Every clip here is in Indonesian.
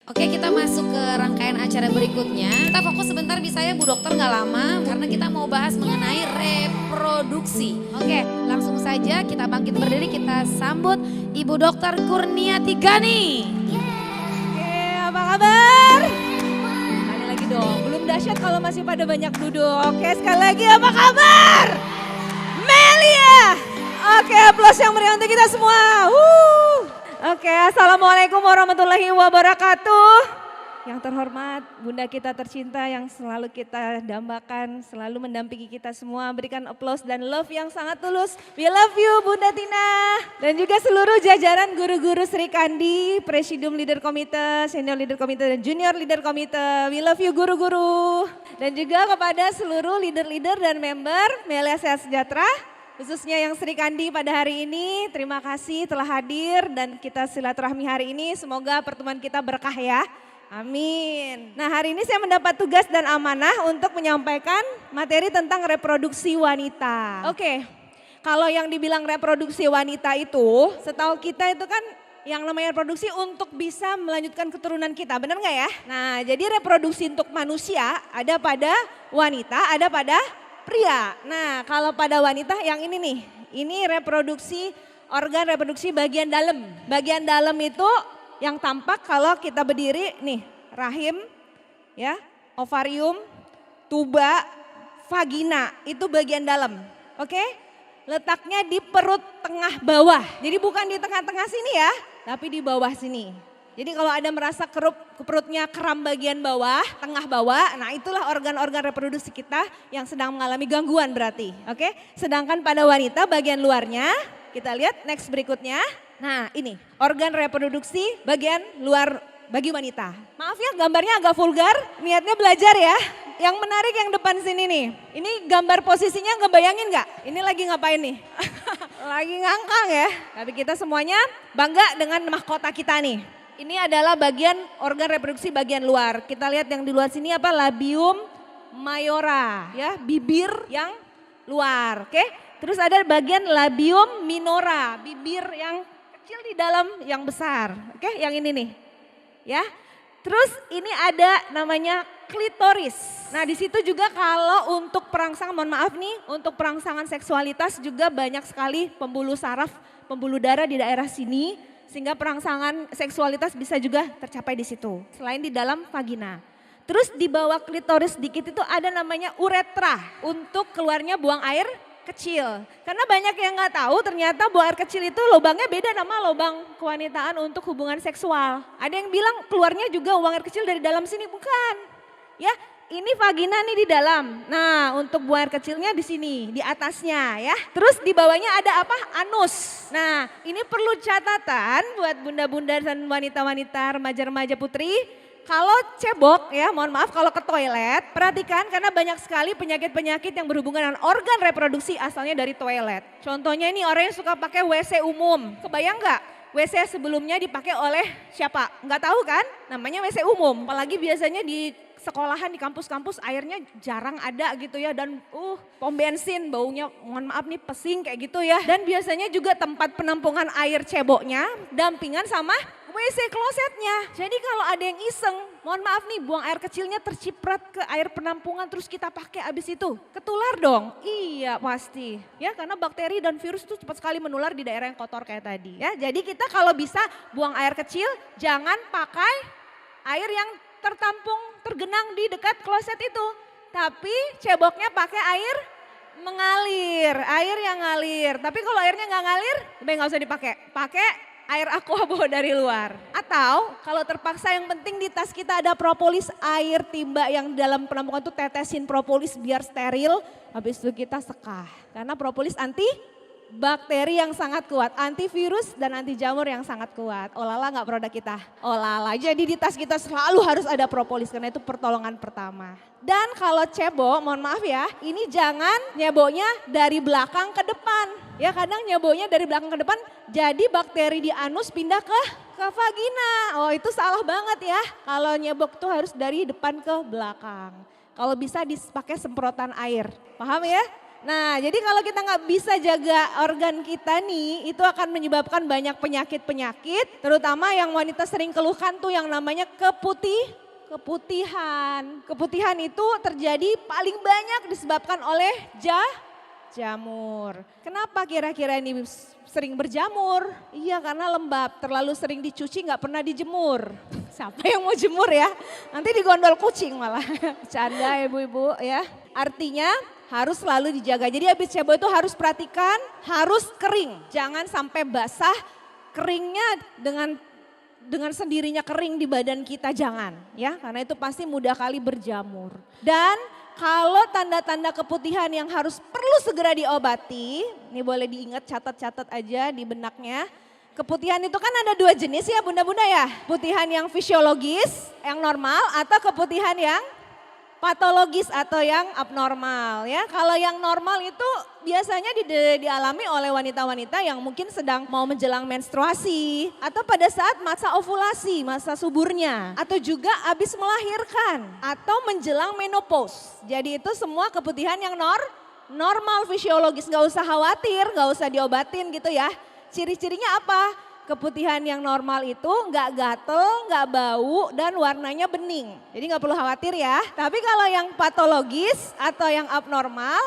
Oke, kita masuk ke rangkaian acara berikutnya. Kita fokus sebentar bisa ya Bu Dokter, nggak lama karena kita mau bahas mengenai reproduksi. Oke, langsung saja kita bangkit berdiri, kita sambut Ibu Dokter Kurniati Gani. Oke, apa kabar? Sekali lagi dong, belum dahsyat kalau masih pada banyak duduk. Oke, sekali lagi apa kabar? Melia. Oke, aplaus yang meriah untuk kita semua. Oke, assalamualaikum warahmatullahi wabarakatuh. Yang terhormat, Bunda kita tercinta yang selalu kita dambakan, selalu mendampingi kita semua. Berikan aplaus dan love yang sangat tulus. We love you Bunda Tina. Dan juga seluruh jajaran guru-guru Sri Kandi, Presidium Leader Komite, Senior Leader Komite, dan Junior Leader Komite. We love you guru-guru. Dan juga kepada seluruh leader-leader dan member Melia Sehat Sejahtera. Khususnya yang Sri Kandi pada hari ini, terima kasih telah hadir dan kita silaturahmi hari ini. Semoga pertemuan kita berkah ya. Amin. Nah, hari ini saya mendapat tugas dan amanah untuk menyampaikan materi tentang reproduksi wanita. Oke, kalau yang dibilang reproduksi wanita itu, setahu kita itu kan yang namanya reproduksi untuk bisa melanjutkan keturunan kita, benar nggak ya? Nah, jadi reproduksi untuk manusia ada pada wanita, ada pada pria. Nah, kalau pada wanita yang ini nih, ini reproduksi, organ reproduksi bagian dalam. Bagian dalam itu yang tampak kalau kita berdiri nih, rahim, ya, ovarium, tuba, vagina, itu bagian dalam. Oke? Letaknya di perut tengah bawah. Jadi bukan di tengah-tengah sini ya, tapi di bawah sini. Jadi kalau ada merasa perutnya kram bagian bawah, tengah bawah, nah itulah organ-organ reproduksi kita yang sedang mengalami gangguan berarti. Oke? Sedangkan pada wanita bagian luarnya, kita lihat next berikutnya. Nah ini organ reproduksi bagian luar bagi wanita. Maaf ya gambarnya agak vulgar, niatnya belajar ya. Yang menarik yang depan sini nih, ini gambar posisinya ngebayangin gak? Ini lagi ngapain nih? Lagi ngangkang ya. Tapi kita semuanya bangga dengan mahkota kita nih. Ini adalah bagian organ reproduksi bagian luar. Kita lihat yang di luar sini apa? Labium mayora, ya, bibir yang luar. Oke. Terus ada bagian labium minora, bibir yang kecil di dalam yang besar. Oke, yang ini nih. Ya. Terus ini ada namanya klitoris. Nah, di situ juga kalau untuk perangsang, mohon maaf nih, untuk perangsangan seksualitas juga banyak sekali pembuluh saraf, pembuluh darah di daerah sini. Sehingga perangsangan seksualitas bisa juga tercapai di situ. Selain di dalam vagina. Terus di bawah klitoris sedikit itu ada namanya uretra. Untuk keluarnya buang air kecil. Karena banyak yang nggak tahu ternyata buang air kecil itu lubangnya beda nama lubang kewanitaan untuk hubungan seksual. Ada yang bilang keluarnya juga buang air kecil dari dalam sini. Bukan. Ya, ini vagina nih di dalam. Nah, untuk buang air kecilnya di sini, di atasnya ya. Terus di bawahnya ada apa? Anus. Nah, ini perlu catatan buat bunda-bunda dan wanita-wanita, remaja-remaja putri. Kalau cebok ya, mohon maaf kalau ke toilet, perhatikan karena banyak sekali penyakit-penyakit yang berhubungan dengan organ reproduksi asalnya dari toilet. Contohnya ini orang yang suka pakai WC umum, kebayang nggak? WC sebelumnya dipakai oleh siapa? Nggak tahu kan? Namanya WC umum, apalagi biasanya di sekolahan di kampus-kampus airnya jarang ada gitu ya dan pom bensin baunya mohon maaf nih pesing kayak gitu ya. Dan biasanya juga tempat penampungan air ceboknya dampingan sama WC klosetnya. Jadi kalau ada yang iseng, mohon maaf nih buang air kecilnya terciprat ke air penampungan terus kita pakai abis itu. Ketular dong? Iya pasti. Ya karena bakteri dan virus itu cepat sekali menular di daerah yang kotor kayak tadi. Ya jadi kita kalau bisa buang air kecil jangan pakai air yang tertampung, tergenang di dekat kloset itu. Tapi ceboknya pakai air mengalir, air yang ngalir. Tapi kalau airnya nggak ngalir, nggak usah dipakai. Pakai air aqua bawa dari luar. Atau kalau terpaksa yang penting di tas kita ada propolis, air timba yang dalam penampungan itu tetesin propolis biar steril. Habis itu kita sekah. Karena propolis anti bakteri yang sangat kuat, antivirus dan anti jamur yang sangat kuat. Olala nggak produk kita? Olala. Jadi di tas kita selalu harus ada propolis karena itu pertolongan pertama. Dan kalau cebok, mohon maaf ya, ini jangan nyeboknya dari belakang ke depan. Ya kadang nyeboknya dari belakang ke depan, jadi bakteri di anus pindah ke vagina. Oh itu salah banget ya. Kalau nyebok tuh harus dari depan ke belakang. Kalau bisa dipakai semprotan air, paham ya? Nah, jadi kalau kita nggak bisa jaga organ kita nih, itu akan menyebabkan banyak penyakit-penyakit, terutama yang wanita sering keluhkan tuh yang namanya keputihan. Keputihan itu terjadi paling banyak disebabkan oleh jamur. Kenapa kira-kira ini sering berjamur? Iya karena lembab, terlalu sering dicuci nggak pernah dijemur. Siapa yang mau jemur ya? Nanti digondol kucing malah. Canda ibu-ibu ya. Artinya harus selalu dijaga. Jadi habis cebo itu harus perhatikan, harus kering. Jangan sampai basah, keringnya dengan sendirinya kering di badan kita jangan ya. Karena itu pasti mudah kali berjamur. Dan kalau tanda-tanda keputihan yang harus perlu segera diobati, ini boleh diingat catat-catat aja di benaknya. Keputihan itu kan ada 2 jenis ya bunda-bunda ya. Keputihan yang fisiologis, yang normal atau keputihan yang patologis atau yang abnormal ya. Kalau yang normal itu biasanya dialami oleh wanita-wanita yang mungkin sedang mau menjelang menstruasi atau pada saat masa ovulasi, masa suburnya atau juga habis melahirkan atau menjelang menopause. Jadi itu semua keputihan yang normal fisiologis, nggak usah khawatir, nggak usah diobatin gitu ya. Ciri-cirinya apa? Keputihan yang normal itu nggak gatel, nggak bau, dan warnanya bening. Jadi nggak perlu khawatir ya. Tapi kalau yang patologis atau yang abnormal,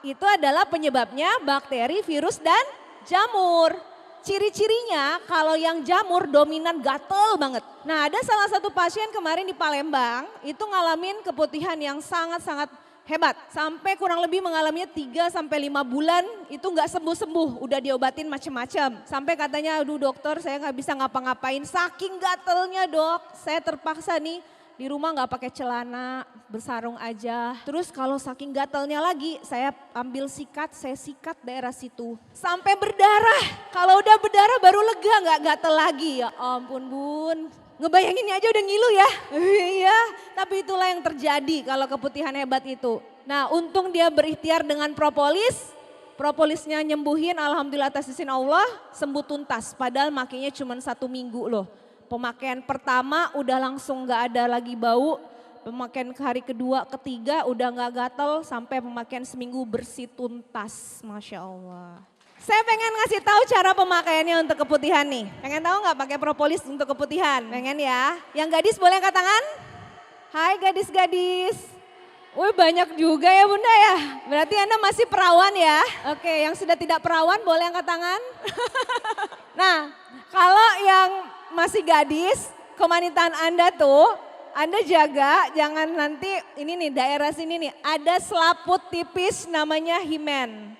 itu adalah penyebabnya bakteri, virus, dan jamur. Ciri-cirinya kalau yang jamur dominan gatel banget. Nah ada salah satu pasien kemarin di Palembang, itu ngalamin keputihan yang sangat-sangat hebat. Sampai kurang lebih mengalaminya 3 sampai 5 bulan itu nggak sembuh-sembuh. Udah diobatin macem-macem. Sampai katanya aduh dokter saya nggak bisa ngapa-ngapain. Saking gatelnya dok. Saya terpaksa nih di rumah nggak pakai celana, bersarung aja. Terus kalau saking gatelnya lagi saya ambil sikat, saya sikat daerah situ. Sampai berdarah. Kalau udah berdarah baru lega nggak gatel lagi. Ya ampun bun. Ngebayanginnya aja udah ngilu ya. Iya, tapi itulah yang terjadi kalau keputihan hebat itu. Nah untung dia berikhtiar dengan propolis. Propolisnya nyembuhin alhamdulillah atas izin Allah sembuh tuntas. Padahal makainya cuma 1 minggu loh. Pemakaian pertama udah langsung gak ada lagi bau. Pemakaian hari kedua, ketiga udah gak gatel. Sampai pemakaian seminggu bersih tuntas. Masya Allah. Saya pengen ngasih tahu cara pemakaiannya untuk keputihan nih. Pengen tahu nggak pakai propolis untuk keputihan? Pengen ya? Yang gadis boleh angkat tangan? Hai gadis-gadis. Wih banyak juga ya bunda ya. Berarti anda masih perawan ya? Oke yang sudah tidak perawan boleh angkat tangan? Nah kalau yang masih gadis, kewanitaan anda tuh anda jaga jangan nanti ini nih daerah sini nih ada selaput tipis namanya himen.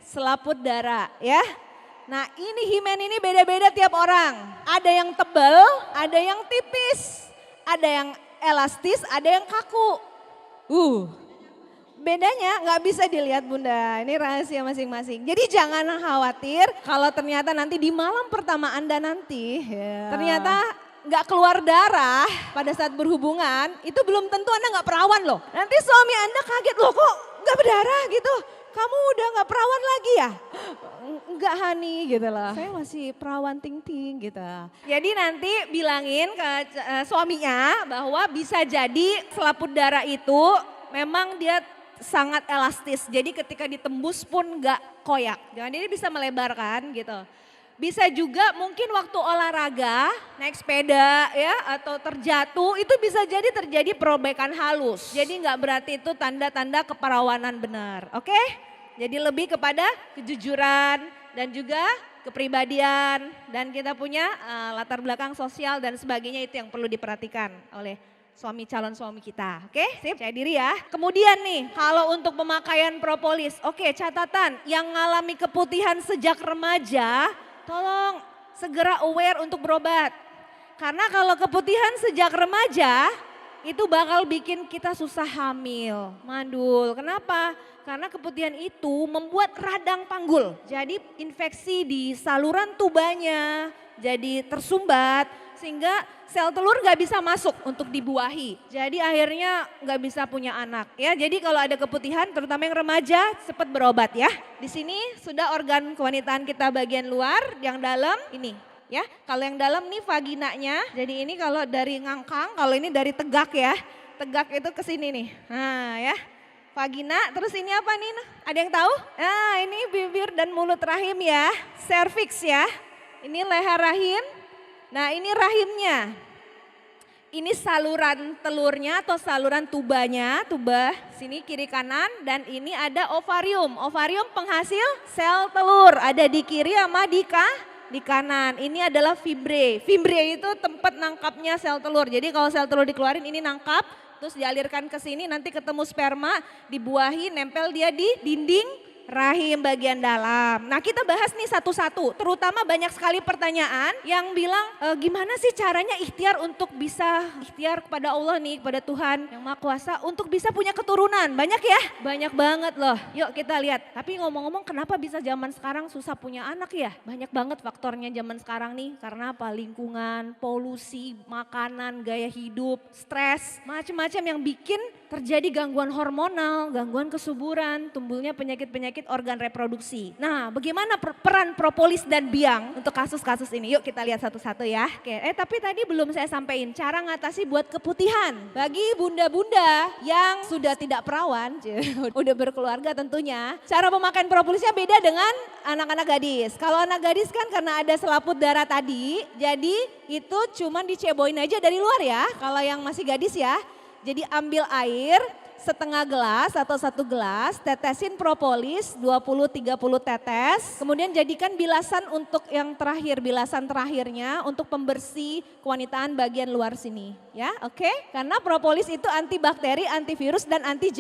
Selaput darah ya. Nah ini himen ini beda-beda tiap orang. Ada yang tebal, ada yang tipis, ada yang elastis, ada yang kaku. Bedanya nggak bisa dilihat bunda, ini rahasia masing-masing. Jadi jangan khawatir kalau ternyata nanti di malam pertama anda nanti ternyata nggak keluar darah pada saat berhubungan, itu belum tentu anda nggak perawan loh. Nanti suami anda kaget loh kok nggak berdarah gitu. Kamu udah gak perawan lagi ya? Enggak honey gitu loh. Saya masih perawan ting-ting gitu. Jadi nanti bilangin ke suaminya bahwa bisa jadi selaput darah itu memang dia sangat elastis. Jadi ketika ditembus pun gak koyak. Jadi bisa melebar kan gitu. Bisa juga mungkin waktu olahraga, naik sepeda ya atau terjatuh itu bisa jadi terjadi perobekan halus. Jadi nggak berarti itu tanda-tanda keperawanan benar, oke? Jadi lebih kepada kejujuran dan juga kepribadian dan kita punya latar belakang sosial dan sebagainya itu yang perlu diperhatikan oleh calon suami kita, oke? Sip, percaya diri ya. Kemudian nih, kalau untuk pemakaian propolis, oke catatan yang mengalami keputihan sejak remaja, tolong segera aware untuk berobat. Karena kalau keputihan sejak remaja itu bakal bikin kita susah hamil, mandul. Kenapa? Karena keputihan itu membuat radang panggul. Jadi infeksi di saluran tubanya jadi tersumbat sehingga sel telur gak bisa masuk untuk dibuahi. Jadi akhirnya gak bisa punya anak ya. Jadi kalau ada keputihan terutama yang remaja cepat berobat ya. Di sini sudah organ kewanitaan kita bagian luar, yang dalam ini ya. Kalau yang dalam nih vaginanya. Jadi ini kalau dari ngangkang, kalau ini dari tegak ya. Tegak itu ke sini nih. Nah ya. Vagina, terus ini apa nih? Ada yang tahu? Nah ini bibir dan mulut rahim ya, cervix ya. Ini leher rahim, nah ini rahimnya. Ini saluran telurnya atau saluran tubanya, tuba sini kiri kanan. Dan ini ada ovarium, ovarium penghasil sel telur. Ada di kiri sama di kanan. Ini adalah fibre, fibre itu tempat nangkapnya sel telur. Jadi kalau sel telur dikeluarin ini nangkap. Terus dialirkan ke sini, nanti ketemu sperma, dibuahi, nempel dia di dinding rahim bagian dalam. Nah kita bahas nih satu-satu, terutama banyak sekali pertanyaan yang bilang gimana sih caranya ikhtiar untuk bisa ikhtiar kepada Allah nih, kepada Tuhan yang Maha Kuasa untuk bisa punya keturunan. Banyak ya? Banyak banget loh. Yuk kita lihat. Tapi ngomong-ngomong kenapa bisa zaman sekarang susah punya anak ya? Banyak banget faktornya zaman sekarang nih. Karena apa? Lingkungan, polusi, makanan, gaya hidup, stres, macam-macam yang bikin terjadi gangguan hormonal, gangguan kesuburan, tumbuhnya penyakit-penyakit organ reproduksi. Nah, bagaimana peran propolis dan biang untuk kasus-kasus ini? Yuk kita lihat satu-satu ya. Oke, tapi tadi belum saya sampaikan cara ngatasi buat keputihan. Bagi bunda-bunda yang sudah tidak perawan, udah berkeluarga tentunya, cara pemakaian propolisnya beda dengan anak-anak gadis. Kalau anak gadis kan karena ada selaput darah tadi, jadi itu cuman diceboin aja dari luar ya. Kalau yang masih gadis ya, jadi ambil air setengah gelas atau 1 gelas, tetesin propolis 20-30 tetes, kemudian jadikan bilasan untuk yang terakhir, bilasan terakhirnya untuk pembersih kewanitaan bagian luar sini. Ya, oke? Karena propolis itu antibakteri, antivirus, dan anti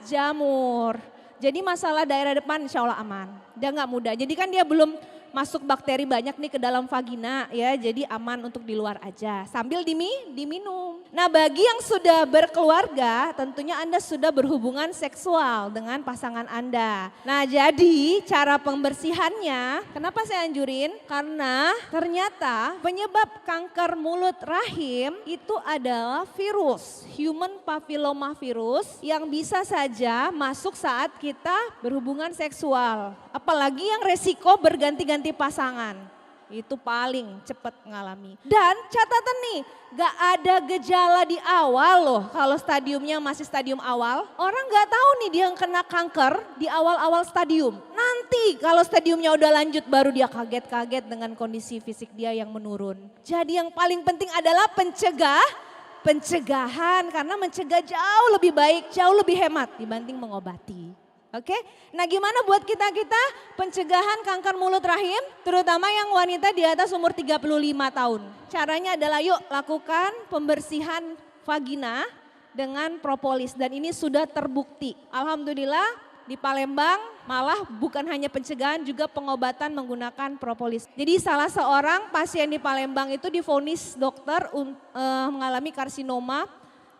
jamur. Jadi masalah daerah depan insya Allah aman, dia nggak mudah. Jadi kan dia belum masuk bakteri banyak nih ke dalam vagina ya, jadi aman untuk di luar aja sambil diminum. Nah bagi yang sudah berkeluarga tentunya Anda sudah berhubungan seksual dengan pasangan Anda. Nah jadi cara pembersihannya, kenapa saya anjurin? Karena ternyata penyebab kanker mulut rahim itu adalah virus, human papilloma virus yang bisa saja masuk saat kita berhubungan seksual. Apalagi yang resiko berganti-ganti pasangan, itu paling cepat mengalami. Dan catatan nih, gak ada gejala di awal loh, kalau stadiumnya masih stadium awal. Orang gak tahu nih dia kena kanker di awal-awal stadium. Nanti kalau stadiumnya udah lanjut baru dia kaget-kaget dengan kondisi fisik dia yang menurun. Jadi yang paling penting adalah pencegahan, karena mencegah jauh lebih baik, jauh lebih hemat dibanding mengobati. Oke, nah gimana buat kita pencegahan kanker mulut rahim, terutama yang wanita di atas umur 35 tahun. Caranya adalah yuk lakukan pembersihan vagina dengan propolis dan ini sudah terbukti. Alhamdulillah di Palembang malah bukan hanya pencegahan juga pengobatan menggunakan propolis. Jadi salah seorang pasien di Palembang itu divonis dokter mengalami karsinoma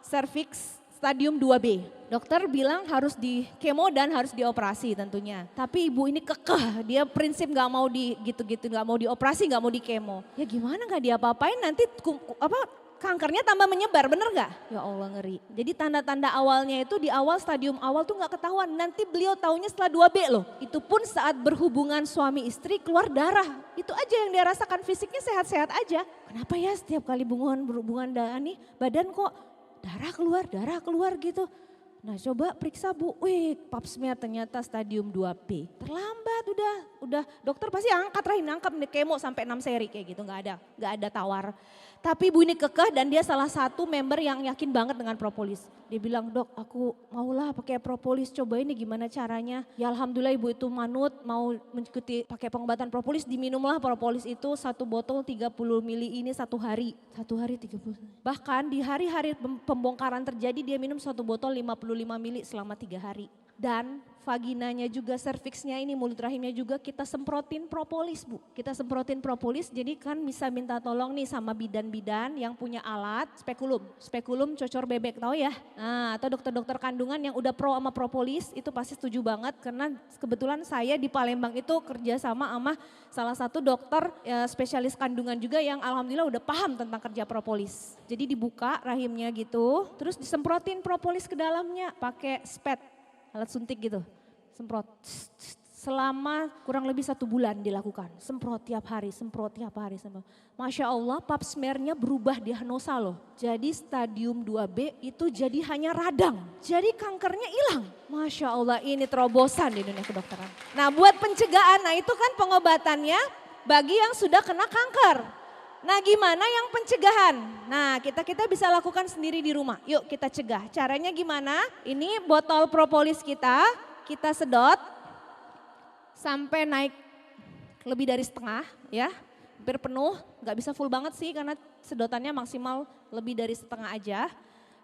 serviks stadium 2B. Dokter bilang harus di kemo dan harus dioperasi tentunya. Tapi ibu ini kekeh, dia prinsip gak mau gitu-gitu, gak mau dioperasi, gak mau di kemo. Ya gimana gak diapa-apain nanti kankernya tambah menyebar, bener gak? Ya Allah ngeri. Jadi tanda-tanda awalnya itu di awal stadium awal tuh gak ketahuan. Nanti beliau taunya setelah 2B loh. Itu pun saat berhubungan suami istri keluar darah. Itu aja yang dia rasakan, fisiknya sehat-sehat aja. Kenapa ya setiap kali berhubungan darah nih badan kok darah keluar gitu. Nah coba periksa bu, wih pap smear ternyata stadium 2B. Terlambat udah dokter pasti angkat rahim, nangkap kemo sampai 6 seri kayak gitu, gak ada tawar. Tapi ibu ini kekeh dan dia salah satu member yang yakin banget dengan propolis. Dia bilang dok aku maulah pakai propolis, coba ini gimana caranya. Ya alhamdulillah ibu itu manut mau mengikuti pakai pengobatan propolis, diminumlah propolis itu 1 botol 30 mili ini 1 hari. 1 hari 30. Bahkan di hari-hari pembongkaran terjadi dia minum 1 botol 55 mili selama 3 hari. Dan vaginanya juga, serviksnya ini, mulut rahimnya juga kita semprotin propolis bu. Kita semprotin propolis jadi kan bisa minta tolong nih sama bidan-bidan yang punya alat spekulum cocor bebek tahu ya. Nah atau dokter-dokter kandungan yang udah pro sama propolis itu pasti setuju banget. Karena kebetulan saya di Palembang itu kerja sama salah satu dokter spesialis kandungan juga yang alhamdulillah udah paham tentang kerja propolis. Jadi dibuka rahimnya gitu terus disemprotin propolis ke dalamnya pakai spet. Alat suntik gitu, semprot. selama kurang lebih 1 bulan dilakukan. Semprot tiap hari, semprot tiap hari. Semprot. Masya Allah pap smearnya berubah diagnosa loh. Jadi stadium 2B itu jadi hanya radang. Jadi kankernya hilang. Masya Allah ini terobosan di dunia kedokteran. Nah buat pencegahan, nah itu kan pengobatannya bagi yang sudah kena kanker. Nah gimana yang pencegahan? Nah kita bisa lakukan sendiri di rumah. Yuk kita cegah. Caranya gimana? Ini botol propolis kita sedot sampai naik lebih dari setengah ya. Hampir penuh, gak bisa full banget sih karena sedotannya maksimal lebih dari setengah aja.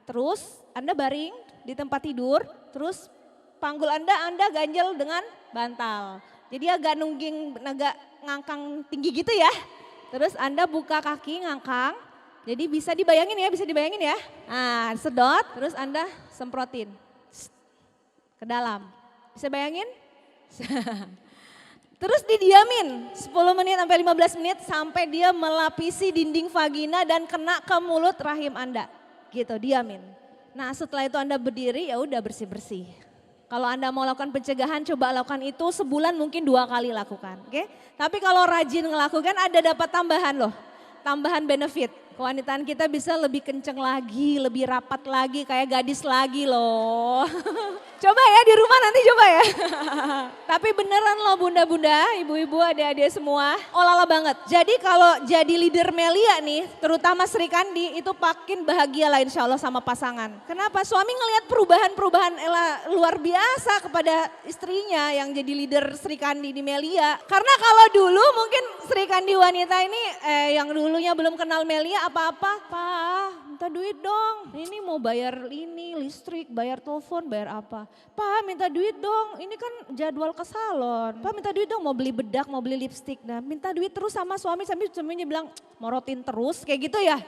Terus Anda baring di tempat tidur, terus panggul Anda ganjel dengan bantal. Jadi agak ngangkang tinggi gitu ya. Terus Anda buka kaki ngangkang, jadi bisa dibayangin ya. Nah sedot, terus Anda semprotin ke dalam. Bisa bayangin? Terus didiamin 10 menit sampai 15 menit sampai dia melapisi dinding vagina dan kena ke mulut rahim Anda. Gitu, diamin. Nah setelah itu Anda berdiri ya udah bersih-bersih. Kalau Anda mau lakukan pencegahan coba lakukan itu sebulan mungkin 2 kali lakukan. Oke? Tapi kalau rajin ngelakukan ada dapat tambahan loh. Tambahan benefit. Kewanitaan kita bisa lebih kenceng lagi, lebih rapat lagi, kayak gadis lagi loh. Coba ya di rumah nanti coba ya. Tapi beneran loh bunda-bunda, ibu-ibu, adik-adik semua, olahlah banget. Jadi kalau jadi leader Melia nih, terutama Sri Kandi itu makin bahagia lah insya Allah sama pasangan. Kenapa? Suami ngelihat perubahan-perubahan luar biasa kepada istrinya yang jadi leader Sri Kandi di Melia. Karena kalau dulu mungkin Sri Kandi wanita ini yang dulunya belum kenal Melia apa-apa, Pak minta duit dong, ini mau bayar ini listrik, bayar telepon, bayar apa. Pak minta duit dong, ini kan jadwal ke salon. Pak minta duit dong, mau beli bedak, mau beli lipstik. Nah minta duit terus sama suami, sampai suaminya bilang morotin terus kayak gitu ya.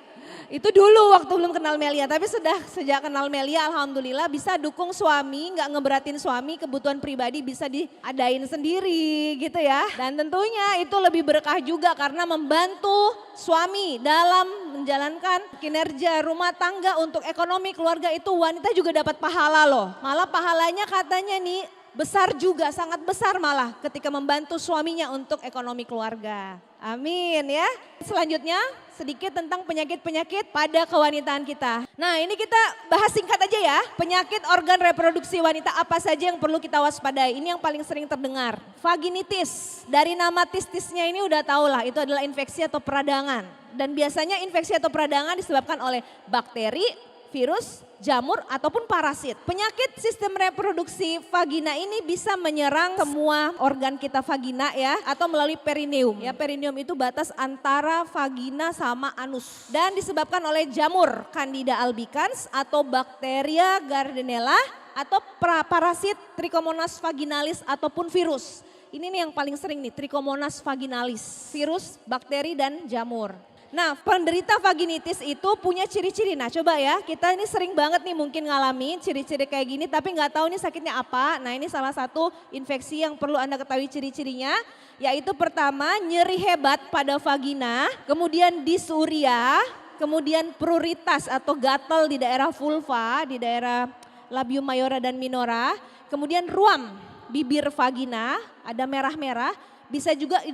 Itu dulu waktu belum kenal Melia, tapi sejak kenal Melia alhamdulillah bisa dukung suami, gak ngeberatin suami, kebutuhan pribadi bisa diadain sendiri gitu ya. Dan tentunya itu lebih berkah juga karena membantu suami dalam menjalankan kinerja rumah tangga untuk ekonomi keluarga itu wanita juga dapat pahala loh. Malah pahalanya katanya nih besar juga, sangat besar malah ketika membantu suaminya untuk ekonomi keluarga. Amin ya. Selanjutnya sedikit tentang penyakit-penyakit pada kewanitaan kita. Nah ini kita bahas singkat aja ya. Penyakit organ reproduksi wanita apa saja yang perlu kita waspadai. Ini yang paling sering terdengar. Vaginitis, dari nama tistisnya ini udah tau lah itu adalah infeksi atau peradangan. Dan biasanya infeksi atau peradangan disebabkan oleh bakteri, virus, jamur ataupun parasit. Penyakit sistem reproduksi vagina ini bisa menyerang semua organ kita vagina ya atau melalui perineum. Ya perineum itu batas antara vagina sama anus dan disebabkan oleh jamur Candida albicans atau Bacteria Gardnerella atau parasit Trichomonas vaginalis ataupun virus. Ini nih yang paling sering nih Trichomonas vaginalis, virus, bakteri dan jamur. Nah penderita vaginitis itu punya ciri-ciri, nah coba ya kita ini sering banget nih mungkin ngalami ciri-ciri kayak gini tapi nggak tahu nih sakitnya apa. Nah ini salah satu infeksi yang perlu Anda ketahui ciri-cirinya yaitu pertama nyeri hebat pada vagina, kemudian dysuria, kemudian pruritas atau gatal di daerah vulva, di daerah labium mayora dan minora, kemudian ruam bibir vagina ada merah-merah. Bisa juga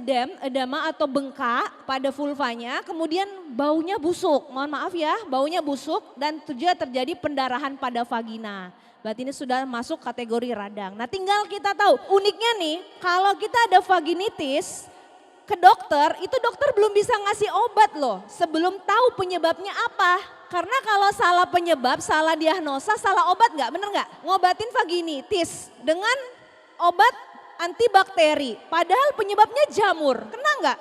edema atau bengkak pada vulvanya, kemudian baunya busuk, mohon maaf ya, baunya busuk dan juga terjadi pendarahan pada vagina. Berarti ini sudah masuk kategori radang. Nah tinggal kita tahu, uniknya nih kalau kita ada vaginitis ke dokter, itu dokter belum bisa ngasih obat loh sebelum tahu penyebabnya apa. Karena kalau salah penyebab, salah diagnosa, salah obat nggak, bener nggak? Ngobatin vaginitis dengan obat antibakteri, padahal penyebabnya jamur, kena enggak?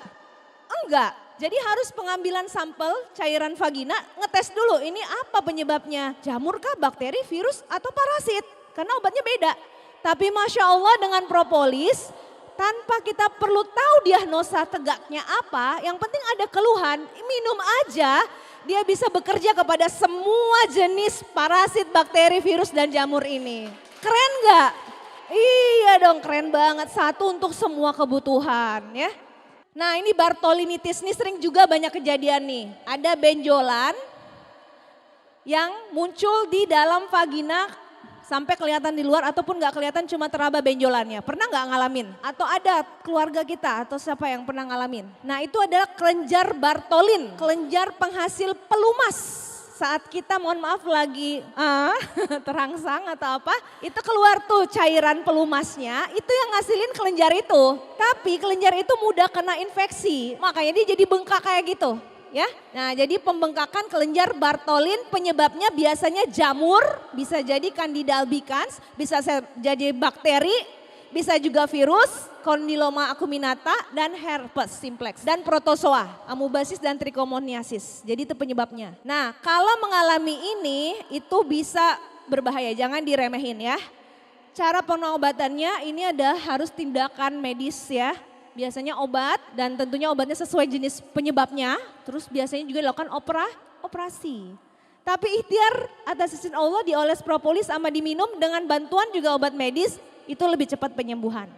Enggak, jadi harus pengambilan sampel cairan vagina, ngetes dulu ini apa penyebabnya, jamur kah, bakteri, virus atau parasit, karena obatnya beda. Tapi Masya Allah dengan propolis, tanpa kita perlu tahu diagnosa tegaknya apa, yang penting ada keluhan, minum aja, dia bisa bekerja kepada semua jenis parasit, bakteri, virus dan jamur ini. Keren enggak? Iya dong keren banget, satu untuk semua kebutuhan ya. Nah ini Bartholinitis ini sering juga banyak kejadian nih. Ada benjolan yang muncul di dalam vagina sampai kelihatan di luar ataupun nggak kelihatan cuma teraba benjolannya. Pernah nggak ngalamin? Atau ada keluarga kita atau siapa yang pernah ngalamin? Nah itu adalah kelenjar Bartholin, kelenjar penghasil pelumas. Saat kita mohon maaf lagi terangsang atau apa, itu keluar tuh cairan pelumasnya, itu yang ngasilin kelenjar itu. Tapi kelenjar itu mudah kena infeksi, makanya dia jadi bengkak kayak gitu. Ya, nah jadi pembengkakan kelenjar Bartholin penyebabnya biasanya jamur, bisa jadi Candida albicans, bisa jadi bakteri, bisa juga virus, Condyloma acuminata dan herpes simplex dan protozoa, amoebasis dan trichomoniasis. Jadi itu penyebabnya. Nah, kalau mengalami ini itu bisa berbahaya, jangan diremehin ya. Cara pengobatannya ini ada harus tindakan medis ya. Biasanya obat dan tentunya obatnya sesuai jenis penyebabnya. Terus biasanya juga dilakukan operasi. Tapi ikhtiar atas izin Allah dioles propolis sama diminum dengan bantuan juga obat medis itu lebih cepat penyembuhan.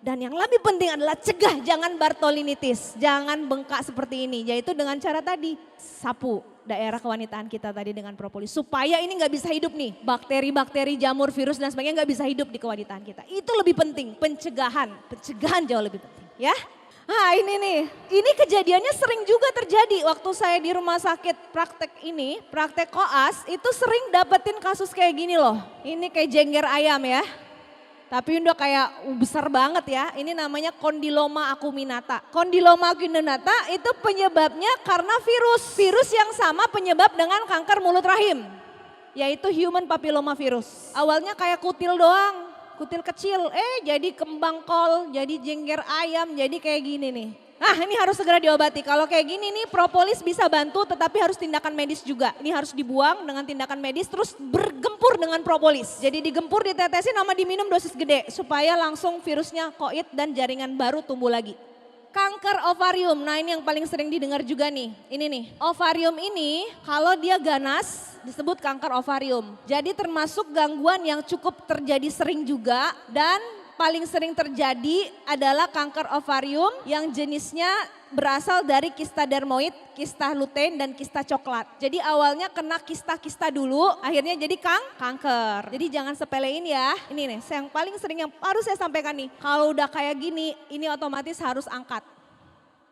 Dan yang lebih penting adalah cegah jangan Bartholinitis, jangan bengkak seperti ini. Yaitu dengan cara tadi, sapu daerah kewanitaan kita tadi dengan propolis. Supaya ini nggak bisa hidup nih, bakteri-bakteri, jamur, virus dan sebagainya nggak bisa hidup di kewanitaan kita. Itu lebih penting, pencegahan jauh lebih penting ya. Nah ini nih, ini kejadiannya sering juga terjadi waktu saya di rumah sakit praktek koas, itu sering dapetin kasus kayak gini loh. Ini kayak jengger ayam ya. Tapi udah kayak besar banget ya, ini namanya Condyloma acuminata. Condyloma acuminata itu penyebabnya karena virus yang sama penyebab dengan kanker mulut rahim. Yaitu human papillomavirus. Awalnya kayak kutil doang, kutil kecil, jadi kembang kol, jadi jengger ayam, jadi kayak gini nih. Nah ini harus segera diobati, kalau kayak gini nih propolis bisa bantu tetapi harus tindakan medis juga. Ini harus dibuang dengan tindakan medis terus bergempur dengan propolis. Jadi digempur, ditetesin sama diminum dosis gede supaya langsung virusnya koit dan jaringan baru tumbuh lagi. Kanker ovarium, nah ini yang paling sering didengar juga nih. Ini nih, ovarium ini kalau dia ganas disebut kanker ovarium. Jadi termasuk gangguan yang cukup terjadi sering juga dan paling sering terjadi adalah kanker ovarium yang jenisnya berasal dari kista dermoid, kista lutein dan kista coklat. Jadi awalnya kena kista-kista dulu, akhirnya jadi kanker. Jadi jangan sepelein ya. Ini nih, yang paling sering yang harus saya sampaikan nih. Kalau udah kayak gini, ini otomatis harus angkat.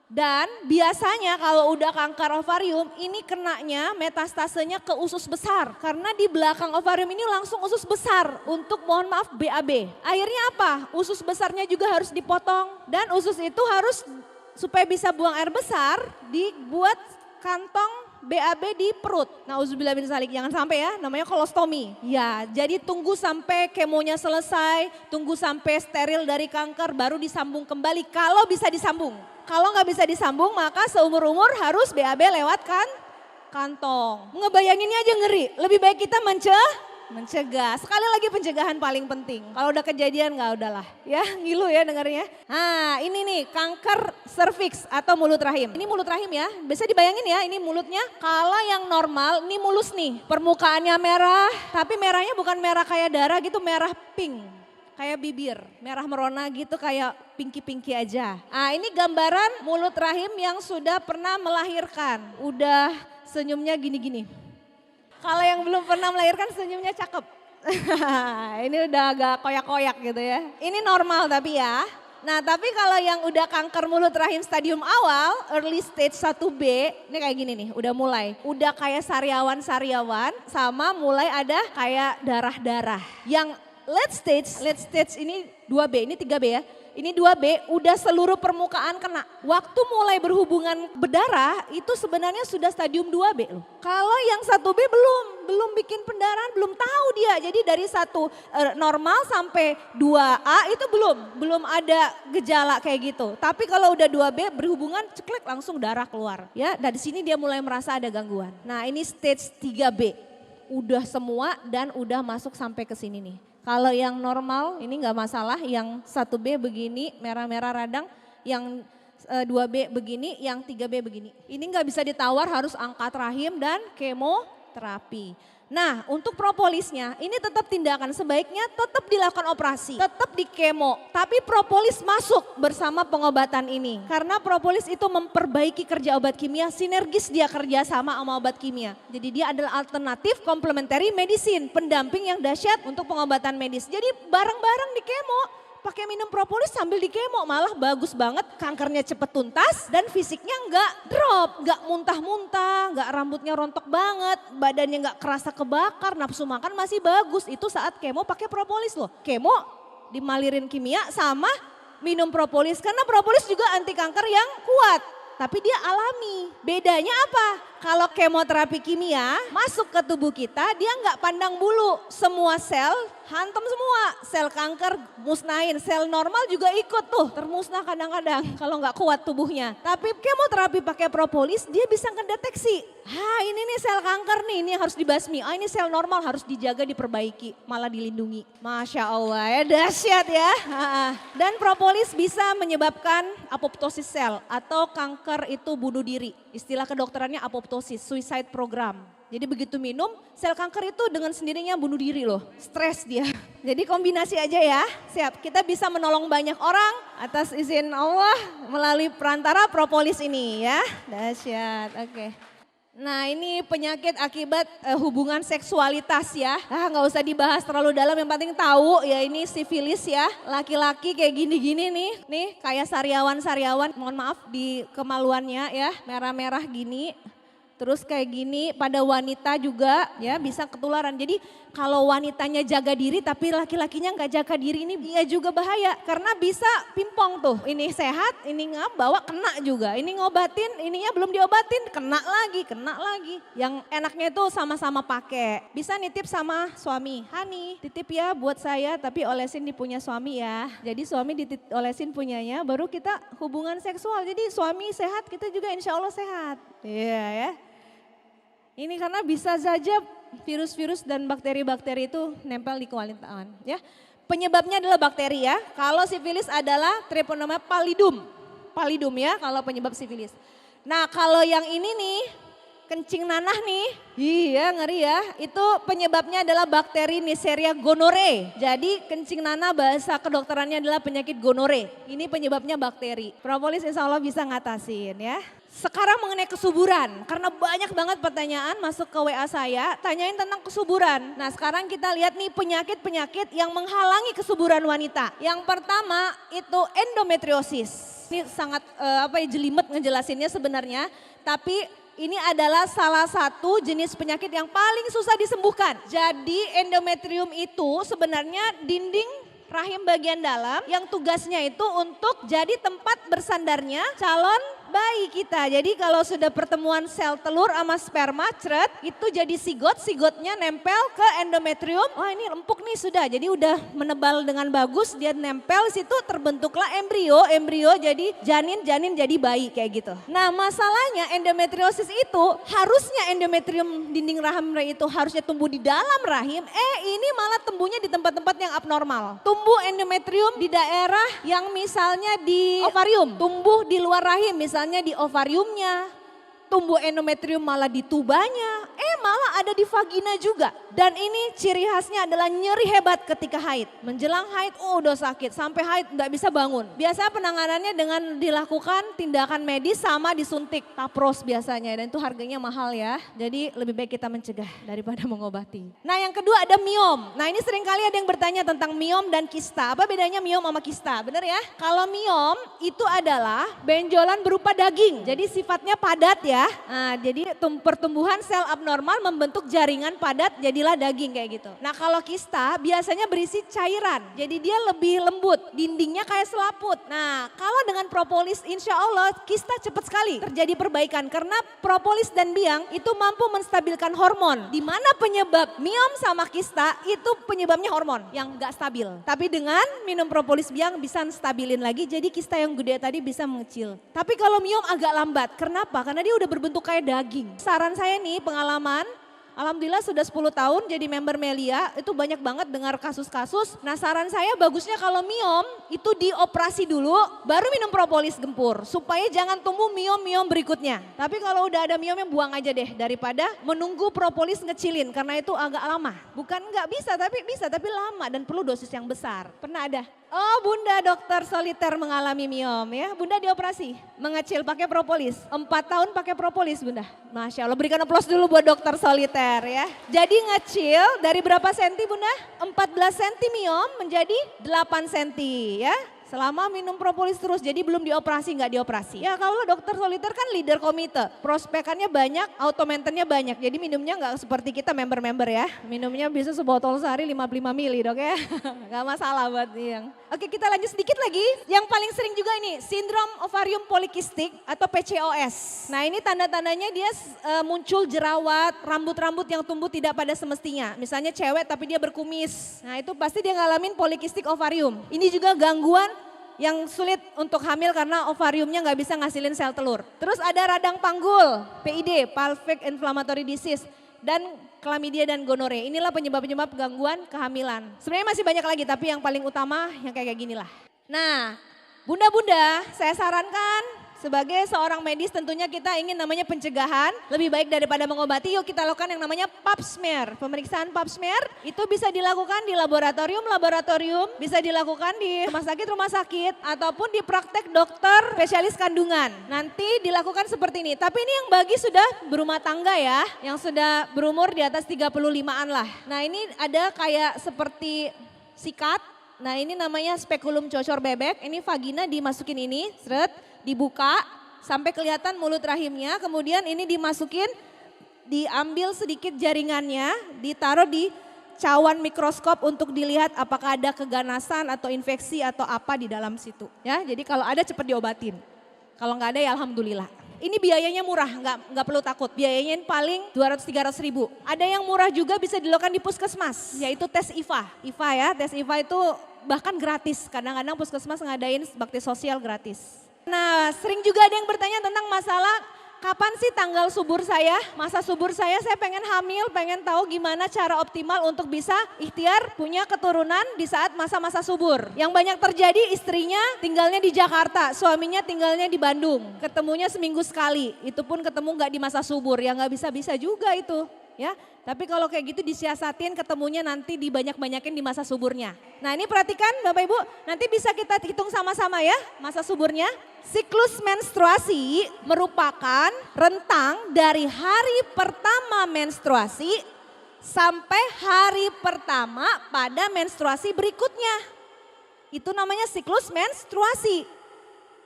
Dan biasanya kalau udah kanker ovarium ini kenanya metastasenya ke usus besar. Karena di belakang ovarium ini langsung usus besar untuk mohon maaf BAB. Akhirnya apa? Usus besarnya juga harus dipotong. Dan usus itu harus supaya bisa buang air besar dibuat kantong BAB di perut. Nah uzubillah min dzalik, jangan sampai ya, namanya kolostomi. Ya, jadi tunggu sampai kemonya selesai, tunggu sampai steril dari kanker baru disambung kembali kalau bisa disambung. Kalau nggak bisa disambung maka seumur-umur harus BAB lewat kantong. Ngebayanginnya aja ngeri, lebih baik kita mencegah. Sekali lagi pencegahan paling penting. Kalau udah kejadian nggak udahlah ya, ngilu ya dengarnya. Nah ini nih kanker serviks atau mulut rahim. Ini mulut rahim ya, bisa dibayangin ya ini mulutnya. Kalau yang normal ini mulus nih, permukaannya merah. Tapi merahnya bukan merah kayak darah gitu, merah pink. Kayak bibir, merah merona gitu kayak pinky-pinky aja. Nah ini gambaran mulut rahim yang sudah pernah melahirkan. Udah senyumnya gini-gini. Kalau yang belum pernah melahirkan senyumnya cakep. Ini udah agak koyak-koyak gitu ya. Ini normal tapi ya. Nah tapi kalau yang udah kanker mulut rahim stadium awal, early stage 1B, ini kayak gini nih, udah mulai. Udah kayak sariawan-sariawan sama mulai ada kayak darah-darah. Yang late stage ini 2B, ini 3B ya. Ini 2B udah seluruh permukaan kena. Waktu mulai berhubungan berdarah itu sebenarnya sudah stadium 2B loh. Kalau yang 1B belum bikin pendarahan, belum tahu dia. Jadi dari normal sampai 2A itu belum ada gejala kayak gitu. Tapi kalau udah 2B berhubungan ceklek langsung darah keluar. Ya, dari sini dia mulai merasa ada gangguan. Nah ini stage 3B. Udah semua dan udah masuk sampai ke sini nih. Kalau yang normal ini nggak masalah, yang 1B begini merah-merah radang, yang 2B begini, yang 3B begini. Ini nggak bisa ditawar, harus angkat rahim dan kemoterapi. Nah, untuk propolisnya ini tetap tindakan sebaiknya tetap dilakukan operasi, tetap di kemo. Tapi propolis masuk bersama pengobatan ini. Karena propolis itu memperbaiki kerja obat kimia, sinergis dia kerja sama obat kimia. Jadi dia adalah alternatif complementary medicine, pendamping yang dahsyat untuk pengobatan medis. Jadi bareng-bareng di kemo. Pakai minum propolis sambil di kemo malah bagus banget, kankernya cepet tuntas dan fisiknya nggak drop, nggak muntah-muntah, nggak rambutnya rontok banget, badannya nggak kerasa kebakar, nafsu makan masih bagus. Itu saat kemo pakai propolis loh. Kemo dimalirin kimia sama minum propolis karena propolis juga anti kanker yang kuat. Tapi dia alami. Bedanya apa? Kalau kemoterapi kimia masuk ke tubuh kita, dia nggak pandang bulu. Semua sel hantam semua. Sel kanker musnahin, sel normal juga ikut tuh termusnah kadang-kadang kalau nggak kuat tubuhnya. Tapi kemoterapi pakai propolis dia bisa ngedeteksi. Ini nih sel kanker nih, ini harus dibasmi. Ini sel normal harus dijaga, diperbaiki, malah dilindungi. Masya Allah ya, dahsyat ya. Dan propolis bisa menyebabkan apoptosis sel atau kanker itu bunuh diri. Istilah kedokterannya apoptosis, suicide program. Jadi begitu minum, sel kanker itu dengan sendirinya bunuh diri loh. Stres dia. Jadi kombinasi aja ya. Siap, kita bisa menolong banyak orang atas izin Allah melalui perantara propolis ini ya. Dahsyat, oke. Nah ini penyakit akibat hubungan seksualitas ya. Nggak usah dibahas terlalu dalam, yang penting tahu ya ini sifilis ya. Laki-laki kayak gini-gini nih kayak sariawan-sariawan, mohon maaf di kemaluannya ya, merah-merah gini. Terus kayak gini pada wanita juga ya bisa ketularan. Jadi kalau wanitanya jaga diri tapi laki-lakinya nggak jaga diri ini ya juga bahaya. Karena bisa pimpong tuh. Ini sehat, ini bawa kena juga. Ini ngobatin, ininya belum diobatin, kena lagi. Yang enaknya itu sama-sama pakai. Bisa nitip sama suami. Hani titip ya buat saya tapi olesin di punya suami ya. Jadi suami olesin punyanya baru kita hubungan seksual. Jadi suami sehat kita juga insya Allah sehat. Iya ya. Ini karena bisa saja virus-virus dan bakteri-bakteri itu nempel di kulit tangan ya. Penyebabnya adalah bakteri ya. Kalau sifilis adalah Treponema pallidum. Pallidum ya kalau penyebab sifilis. Nah kalau yang ini nih, kencing nanah nih, iya ngeri ya. Itu penyebabnya adalah bakteri Neisseria gonorrhoeae. Jadi kencing nanah bahasa kedokterannya adalah penyakit gonore. Ini penyebabnya bakteri. Propolis insya Allah bisa ngatasin ya. Sekarang mengenai kesuburan, karena banyak banget pertanyaan masuk ke WA saya, tanyain tentang kesuburan. Nah sekarang kita lihat nih penyakit-penyakit yang menghalangi kesuburan wanita. Yang pertama itu endometriosis. Ini sangat jelimet ngejelasinnya sebenarnya, tapi ini adalah salah satu jenis penyakit yang paling susah disembuhkan. Jadi endometrium itu sebenarnya dinding rahim bagian dalam yang tugasnya itu untuk jadi tempat bersandarnya calon bayi kita. Jadi kalau sudah pertemuan sel telur sama sperma ceret itu jadi sigotnya nempel ke endometrium. Oh ini empuk nih sudah, jadi udah menebal dengan bagus, dia nempel situ terbentuklah embrio jadi janin jadi bayi kayak gitu. Nah masalahnya endometriosis itu harusnya endometrium dinding rahim itu harusnya tumbuh di dalam rahim, ini malah tumbuhnya di tempat-tempat yang abnormal. Tumbuh endometrium di daerah yang misalnya di ovarium, tumbuh di luar rahim misalnya di ovariumnya, tumbuh endometrium malah di tubanya, malah ada di vagina juga. Dan ini ciri khasnya adalah nyeri hebat ketika haid. Menjelang haid, udah sakit, sampai haid nggak bisa bangun. Biasa penanganannya dengan dilakukan tindakan medis sama disuntik, tapros biasanya. Dan itu harganya mahal ya, jadi lebih baik kita mencegah daripada mengobati. Nah yang kedua ada miom. Nah ini seringkali ada yang bertanya tentang miom dan kista. Apa bedanya miom sama kista? Bener ya? Kalau miom itu adalah benjolan berupa daging. Jadi sifatnya padat ya. Nah jadi pertumbuhan sel abnormal membentuk jaringan padat jadilah daging kayak gitu. Nah kalau kista biasanya berisi cairan. Jadi dia lebih lembut, dindingnya kayak selaput. Nah kalau dengan propolis insya Allah kista cepat sekali terjadi perbaikan. Karena propolis dan biang itu mampu menstabilkan hormon. Di mana penyebab miom sama kista itu penyebabnya hormon yang gak stabil. Tapi dengan minum propolis biang bisa stabilin lagi, jadi kista yang gede tadi bisa mengecil. Tapi kalau miom agak lambat, kenapa? Karena dia udah berbentuk kayak daging. Saran saya nih pengalaman Alhamdulillah sudah 10 tahun jadi member Melia, itu banyak banget dengar kasus-kasus. Nah saran saya bagusnya kalau miom itu dioperasi dulu, baru minum propolis gempur. Supaya jangan tumbuh miom-miom berikutnya. Tapi kalau udah ada miomnya buang aja deh daripada menunggu propolis ngecilin karena itu agak lama. Bukan nggak bisa tapi lama dan perlu dosis yang besar. Pernah ada? Oh Bunda dokter soliter mengalami miom ya. Bunda dioperasi, mengecil pakai propolis. 4 tahun pakai propolis Bunda. Masya Allah, berikan aplaus dulu buat dokter soliter ya. Jadi ngecil dari berapa senti Bunda? 14 senti miom menjadi 8 senti ya. Selama minum propolis terus, jadi belum dioperasi, nggak dioperasi. Ya kalau dokter soliter kan leader komite, prospekannya banyak, auto maintenance-nya banyak. Jadi minumnya nggak seperti kita member-member ya. Minumnya bisa sebotol sehari 55 mili dok ya. Nggak masalah buat yang. Oke kita lanjut sedikit lagi. Yang paling sering juga ini, sindrom ovarium polikistik atau PCOS. Nah ini tanda-tandanya dia muncul jerawat, rambut-rambut yang tumbuh tidak pada semestinya. Misalnya cewek tapi dia berkumis. Nah itu pasti dia ngalamin polikistik ovarium. Ini juga gangguan yang sulit untuk hamil karena ovariumnya nggak bisa ngasilin sel telur. Terus ada radang panggul, PID, pelvic inflammatory disease, dan chlamydia dan gonore. Inilah penyebab-penyebab gangguan kehamilan. Sebenarnya masih banyak lagi tapi yang paling utama yang kayak gini lah. Nah, bunda-bunda saya sarankan sebagai seorang medis tentunya kita ingin namanya pencegahan. Lebih baik daripada mengobati, yuk kita lakukan yang namanya pap smear. Pemeriksaan pap smear itu bisa dilakukan di laboratorium, bisa dilakukan di rumah sakit, ataupun di praktek dokter spesialis kandungan. Nanti dilakukan seperti ini. Tapi ini yang bagi sudah berumah tangga ya, yang sudah berumur di atas 35-an lah. Nah ini ada kayak seperti sikat. Nah ini namanya spekulum cocor bebek, ini vagina dimasukin ini, seret. Dibuka sampai kelihatan mulut rahimnya, kemudian ini dimasukin, diambil sedikit jaringannya, ditaruh di cawan mikroskop untuk dilihat apakah ada keganasan atau infeksi atau apa di dalam situ. Ya, jadi kalau ada cepat diobatin, kalau nggak ada ya alhamdulillah. Ini biayanya murah, nggak perlu takut. Biayanya paling 200-300 ribu. Ada yang murah juga bisa dilakukan di puskesmas, yaitu tes IVA. IVA ya, tes IVA itu bahkan gratis. Kadang-kadang puskesmas ngadain bakti sosial gratis. Nah sering juga ada yang bertanya tentang masalah kapan sih tanggal subur saya, masa subur saya pengen hamil, pengen tahu gimana cara optimal untuk bisa ikhtiar punya keturunan di saat masa-masa subur. Yang banyak terjadi istrinya tinggalnya di Jakarta, suaminya tinggalnya di Bandung. Ketemunya seminggu sekali, itu pun ketemu nggak di masa subur, ya nggak bisa-bisa juga itu. Ya, tapi kalau kayak gitu disiasatin ketemunya nanti dibanyak-banyakin di masa suburnya. Nah ini perhatikan Bapak Ibu, nanti bisa kita hitung sama-sama ya masa suburnya. Siklus menstruasi merupakan rentang dari hari pertama menstruasi sampai hari pertama pada menstruasi berikutnya. Itu namanya siklus menstruasi.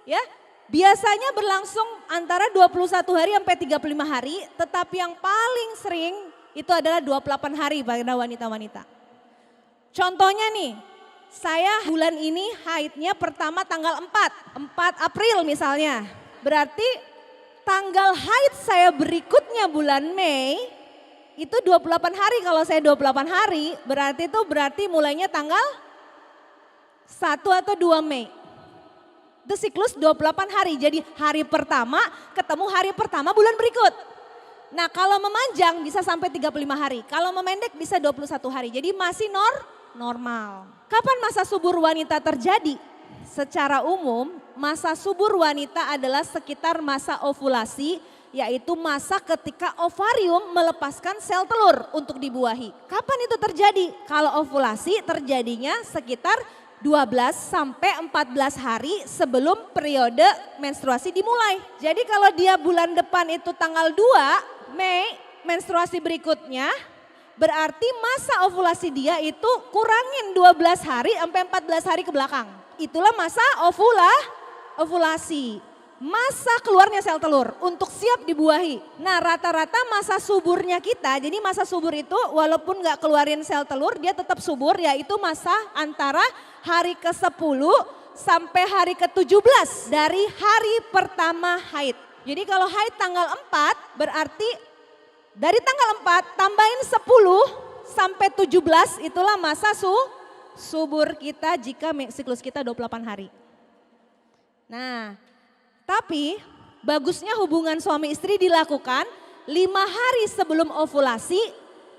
Ya, biasanya berlangsung antara 21 hari sampai 35 hari, tetapi yang paling sering itu adalah 28 hari pada wanita-wanita. Contohnya nih, saya bulan ini haidnya pertama tanggal 4 April misalnya. Berarti tanggal haid saya berikutnya bulan Mei itu 28 hari. Kalau saya 28 hari berarti mulainya tanggal 1 atau 2 Mei. Itu siklus 28 hari, jadi hari pertama ketemu hari pertama bulan berikut. Nah kalau memanjang bisa sampai 35 hari, kalau memendek bisa 21 hari, jadi masih normal. Kapan masa subur wanita terjadi? Secara umum masa subur wanita adalah sekitar masa ovulasi, yaitu masa ketika ovarium melepaskan sel telur untuk dibuahi. Kapan itu terjadi? Kalau ovulasi terjadinya sekitar 12 sampai 14 hari sebelum periode menstruasi dimulai. Jadi kalau dia bulan depan itu tanggal 2 Mei menstruasi berikutnya, berarti masa ovulasi dia itu kurangin 12 hari sampai 14 hari ke belakang. Itulah masa ovulasi. Masa keluarnya sel telur untuk siap dibuahi. Nah rata-rata masa suburnya kita, jadi masa subur itu walaupun gak keluarin sel telur dia tetap subur, yaitu masa antara hari ke-10 sampai hari ke-17 dari hari pertama haid. Jadi kalau haid tanggal 4 berarti dari tanggal 4 tambahin 10 sampai 17 itulah masa subur kita jika siklus kita 28 hari. Nah, tapi bagusnya hubungan suami istri dilakukan 5 hari sebelum ovulasi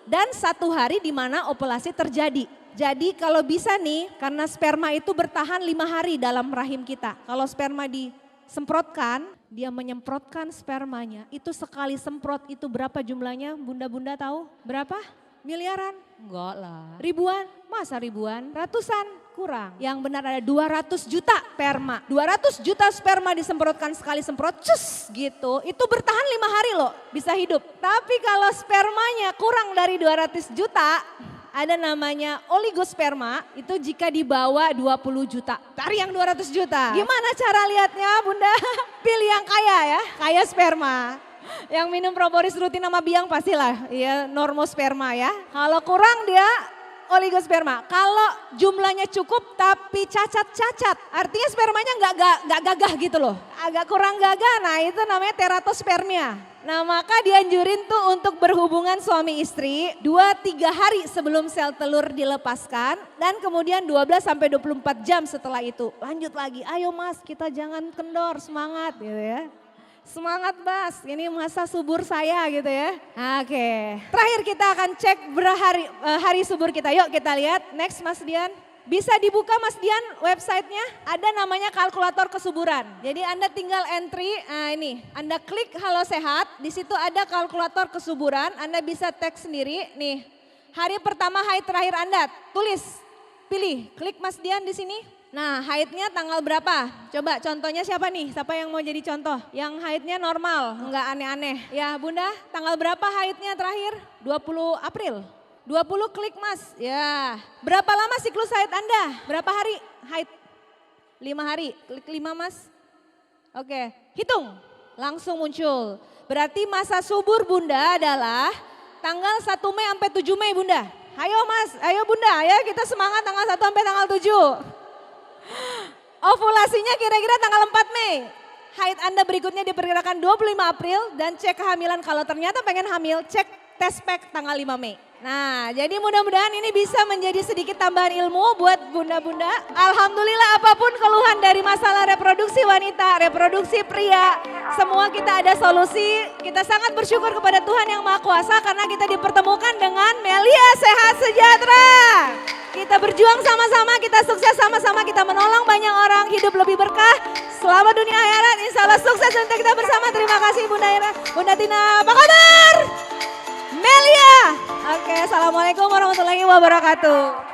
dan 1 hari di mana ovulasi terjadi. Jadi kalau bisa nih, karena sperma itu bertahan 5 hari dalam rahim kita. Kalau sperma disemprotkan, dia menyemprotkan spermanya. Itu sekali semprot itu berapa jumlahnya? Bunda-bunda tahu? Berapa? Miliaran? Enggak lah. Ribuan? Masa ribuan? Ratusan? Kurang. Yang benar ada 200 juta sperma. 200 juta sperma disemprotkan sekali semprot, cus gitu. Itu bertahan 5 hari loh, bisa hidup. Tapi kalau spermanya kurang dari 200 juta, ada namanya oligosperma, itu jika dibawa 20 juta. Cari yang 200 juta. Gimana cara lihatnya Bunda? Pilih yang kaya ya, kaya sperma. Yang minum propolis rutin sama biang pastilah, ya normosperma ya. Kalau kurang dia oligosperma. Kalau jumlahnya cukup tapi cacat-cacat, artinya spermanya nggak gagah gitu loh. Agak kurang gagah, nah itu namanya teratospermia. Nah maka dianjurin tuh untuk berhubungan suami istri 2-3 hari sebelum sel telur dilepaskan. Dan kemudian 12-24 jam setelah itu. Lanjut lagi, ayo mas kita jangan kendor, semangat gitu ya. Semangat Bas, ini masa subur saya gitu ya. Oke, terakhir kita akan cek hari subur kita. Yuk kita lihat, next Mas Dian. Bisa dibuka Mas Dian websitenya, ada namanya kalkulator kesuburan. Jadi Anda tinggal entry, nah ini, Anda klik Halo Sehat, di situ ada kalkulator kesuburan, Anda bisa teks sendiri. Nih, hari pertama haid terakhir Anda, tulis, pilih, klik Mas Dian di sini. Nah haidnya tanggal berapa? Coba contohnya siapa nih? Siapa yang mau jadi contoh? Yang haidnya normal, enggak aneh-aneh. Ya Bunda, tanggal berapa haidnya terakhir? 20 April. 20 klik Mas. Ya. Berapa lama siklus haid Anda? Berapa hari haid? 5 hari. Klik 5 Mas. Oke, hitung. Langsung muncul. Berarti masa subur Bunda adalah tanggal 1 Mei sampai 7 Mei Bunda. Ayo Mas, ayo Bunda, ayo kita semangat tanggal 1 sampai tanggal 7. Ovulasinya kira-kira tanggal 4 Mei. Haid Anda berikutnya diperkirakan 25 April dan cek kehamilan kalau ternyata pengen hamil cek tes pack tanggal 5 Mei. Nah jadi mudah-mudahan ini bisa menjadi sedikit tambahan ilmu buat bunda-bunda. Alhamdulillah apapun keluhan dari masalah reproduksi wanita, reproduksi pria, semua kita ada solusi. Kita sangat bersyukur kepada Tuhan yang Maha Kuasa karena kita dipertemukan dengan Melia Sehat Sejahtera. Kita berjuang sama-sama, kita sukses sama-sama, kita menolong banyak orang hidup lebih berkah. Selamat dunia akhirat, insya Allah sukses untuk kita bersama. Terima kasih Bunda Ira, Bunda Tina, apa kabar? Melia. Oke, assalamualaikum warahmatullahi wabarakatuh.